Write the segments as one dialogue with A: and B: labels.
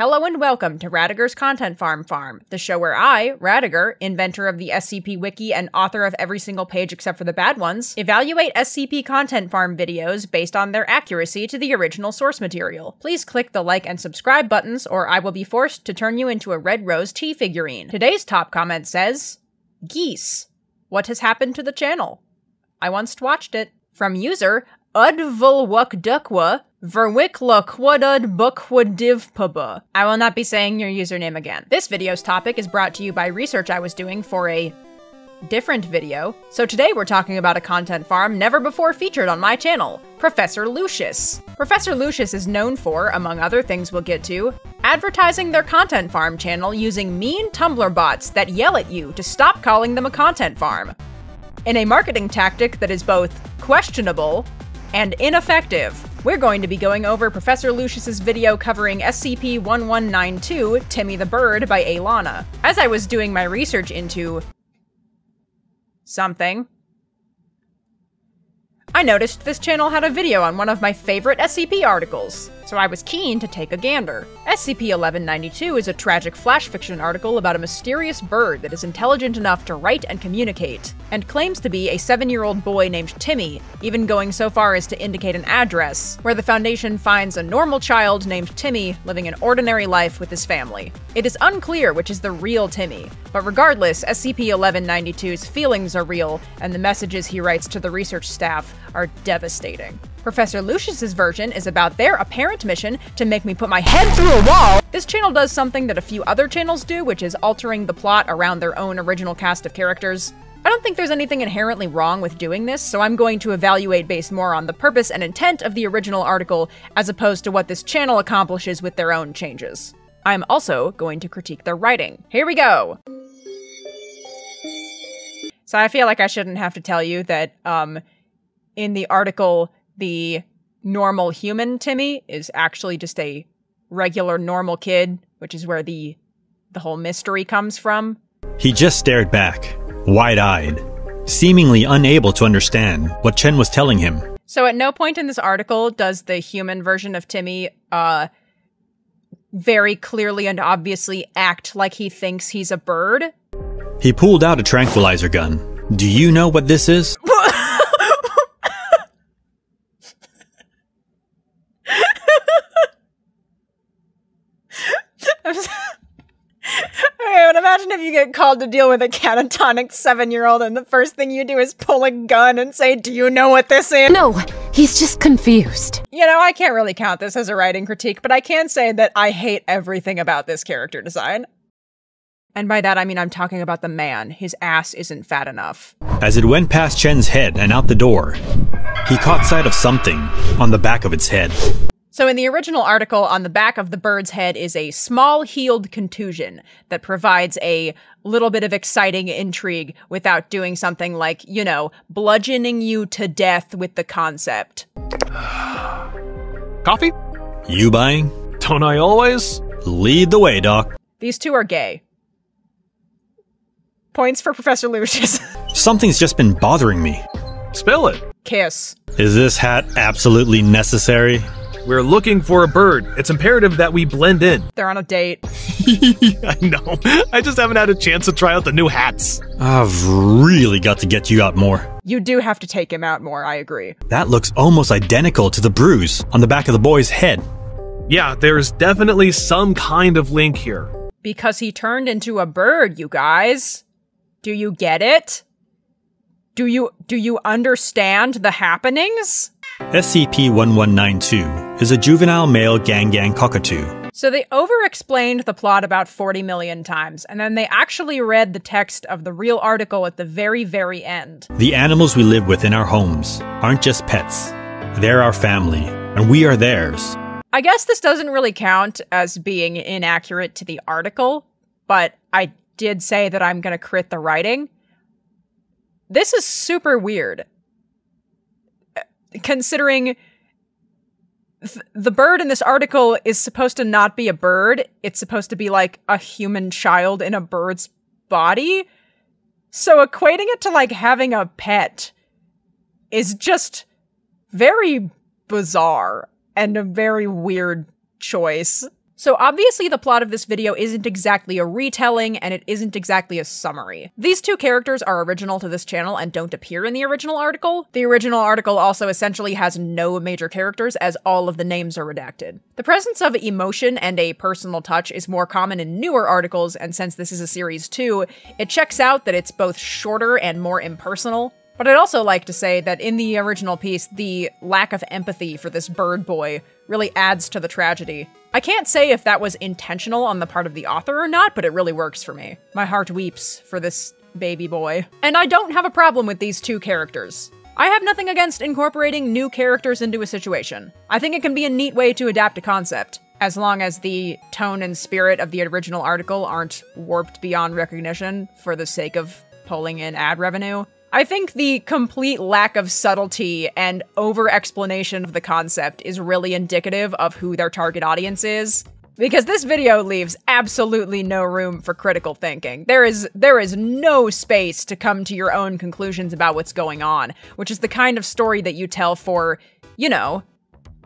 A: Hello and welcome to Radiger's Content Farm, the show where I, Radiger, inventor of the SCP Wiki and author of every single page except for the bad ones, evaluate SCP Content Farm videos based on their accuracy to the original source material. Please click the like and subscribe buttons or I will be forced to turn you into a Red Rose tea figurine. Today's top comment says, Geese. What has happened to the channel? I once watched it. From user Udvulwukdukwa Verwiklakwadudbukwadivpaba. I will not be saying your username again. This video's topic is brought to you by research I was doing for a different video. So today we're talking about a content farm never before featured on my channel, Professor Lucius. Professor Lucius is known for, among other things we'll get to, advertising their content farm channel using mean Tumblr bots that yell at you to stop calling them a content farm. In a marketing tactic that is both questionable and ineffective, we're going to be going over Professor Lucius's video covering SCP-1192, Timmy the Bird by Alana. As I was doing my research into something, I noticed this channel had a video on one of my favorite SCP articles, so I was keen to take a gander. SCP-1192 is a tragic flash fiction article about a mysterious bird that is intelligent enough to write and communicate, and claims to be a 7-year-old boy named Timmy, even going so far as to indicate an address, where the Foundation finds a normal child named Timmy living an ordinary life with his family. It is unclear which is the real Timmy, but regardless, SCP-1192's feelings are real, and the messages he writes to the research staff are devastating. Professor Lucius's version is about their apparent mission to make me put my head through a wall. This channel does something that a few other channels do, which is altering the plot around their own original cast of characters. I don't think there's anything inherently wrong with doing this, so I'm going to evaluate based more on the purpose and intent of the original article as opposed to what this channel accomplishes with their own changes. I'm also going to critique their writing. Here we go! So I feel like I shouldn't have to tell you that, in the article, the normal human Timmy is actually just a regular normal kid, which is where the whole mystery comes from.
B: He just stared back, wide-eyed, seemingly unable to understand what Chen was telling him.
A: So at no point in this article does the human version of Timmy, very clearly and obviously act like he thinks he's a bird.
B: He pulled out a tranquilizer gun. Do you know what this is?
A: Okay, but imagine if you get called to deal with a catatonic 7-year-old and the first thing you do is pull a gun and say, "Do you know what this is?"
C: No, he's just confused.
A: You know, I can't really count this as a writing critique, but I can say that I hate everything about this character design. And by that I mean I'm talking about the man. His ass isn't fat enough.
B: As it went past Chen's head and out the door, he caught sight of something on the back of its head.
A: So in the original article, on the back of the bird's head is a small healed contusion that provides a little bit of exciting intrigue without doing something like, you know, bludgeoning you to death with the concept.
D: Coffee?
B: You buying?
D: Don't I always?
B: Lead the way, Doc.
A: These two are gay. Points for Professor Lucius.
B: Something's just been bothering me.
D: Spill it.
A: Kiss.
B: Is this hat absolutely necessary?
D: We're looking for a bird. It's imperative that we blend in.
A: They're on a date.
D: I know. I just haven't had a chance to try out the new hats.
B: I've really got to get you out more.
A: You do have to take him out more, I agree.
B: That looks almost identical to the bruise on the back of the boy's head.
D: Yeah, there's definitely some kind of link here.
A: Because he turned into a bird, you guys. Do you get it? Do you understand the happenings?
B: SCP-1192 is a juvenile male gang cockatoo.
A: So they over-explained the plot about 40 million times, and then they actually read the text of the real article at the very, very end.
B: The animals we live with in our homes aren't just pets. They're our family, and we are theirs.
A: I guess this doesn't really count as being inaccurate to the article, but I did say that I'm gonna crit the writing. This is super weird. Considering the bird in this article is supposed to not be a bird, it's supposed to be like a human child in a bird's body. So equating it to like having a pet is just very bizarre and a very weird choice. So obviously the plot of this video isn't exactly a retelling, and it isn't exactly a summary. These two characters are original to this channel and don't appear in the original article. The original article also essentially has no major characters, as all of the names are redacted. The presence of emotion and a personal touch is more common in newer articles, and since this is a series 2, it checks out that it's both shorter and more impersonal. But I'd also like to say that in the original piece, the lack of empathy for this bird boy really adds to the tragedy. I can't say if that was intentional on the part of the author or not, but it really works for me. My heart weeps for this baby boy. And I don't have a problem with these two characters. I have nothing against incorporating new characters into a situation. I think it can be a neat way to adapt a concept, as long as the tone and spirit of the original article aren't warped beyond recognition for the sake of pulling in ad revenue. I think the complete lack of subtlety and over-explanation of the concept is really indicative of who their target audience is, because this video leaves absolutely no room for critical thinking. There is no space to come to your own conclusions about what's going on, which is the kind of story that you tell for, you know,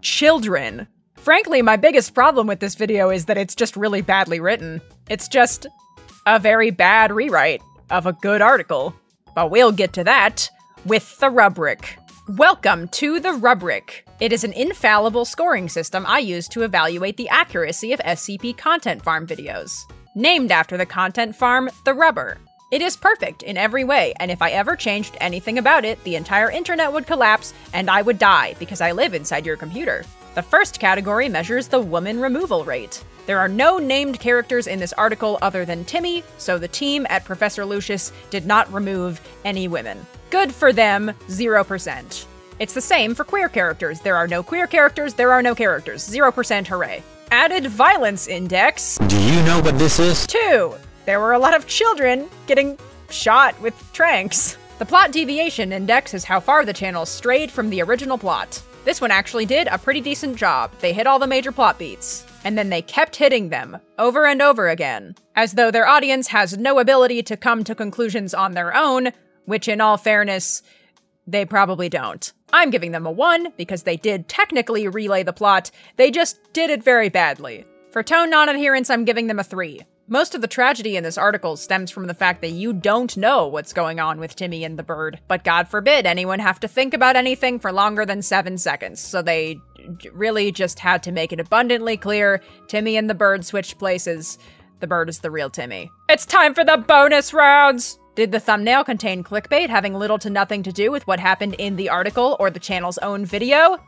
A: children. Frankly, my biggest problem with this video is that it's just really badly written. It's just a very bad rewrite of a good article. But we'll get to that with the rubric. Welcome to the rubric. It is an infallible scoring system I use to evaluate the accuracy of SCP content farm videos. Named after the content farm, The Rubber. It is perfect in every way, and if I ever changed anything about it, the entire internet would collapse and I would die because I live inside your computer. The first category measures the woman removal rate. There are no named characters in this article other than Timmy, so the team at Professor Lucius did not remove any women. Good for them, 0%. It's the same for queer characters. There are no queer characters, there are no characters. 0% hooray. Added violence index.
B: Do you know what this is?
A: 2. There were a lot of children getting shot with tranks. The plot deviation index is how far the channel strayed from the original plot. This one actually did a pretty decent job. They hit all the major plot beats. And then they kept hitting them, over and over again, as though their audience has no ability to come to conclusions on their own, which in all fairness, they probably don't. I'm giving them a 1 because they did technically relay the plot, they just did it very badly. For tone non-adherence, I'm giving them a 3. Most of the tragedy in this article stems from the fact that you don't know what's going on with Timmy and the bird, but God forbid anyone have to think about anything for longer than 7 seconds, so they really just had to make it abundantly clear Timmy and the bird switched places. The bird is the real Timmy. It's time for the bonus rounds! Did the thumbnail contain clickbait having little to nothing to do with what happened in the article or the channel's own video?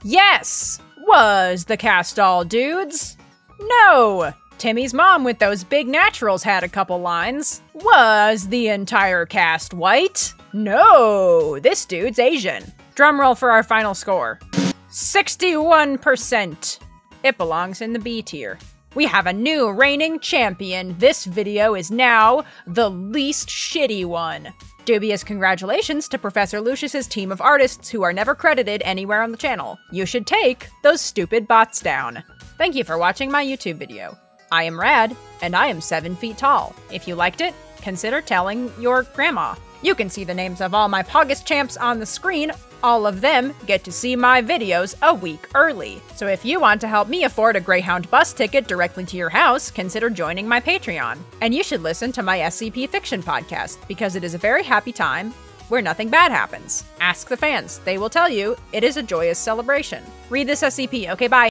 A: Yes! Was the cast all dudes? No! Timmy's mom with those big naturals had a couple lines. Was the entire cast white? No! This dude's Asian. Drumroll for our final score. 61%. It belongs in the B tier. We have a new reigning champion. This video is now the least shitty one. Dubious congratulations to Professor Lucius's team of artists who are never credited anywhere on the channel. You should take those stupid bots down. Thank you for watching my YouTube video. I am Rad, and I am 7 feet tall. If you liked it, consider telling your grandma. You can see the names of all my Pogus champs on the screen. All of them get to see my videos a week early. So if you want to help me afford a Greyhound bus ticket directly to your house, consider joining my Patreon. And you should listen to my SCP Fiction podcast, because it is a very happy time where nothing bad happens. Ask the fans. They will tell you it is a joyous celebration. Read this SCP. Okay, bye.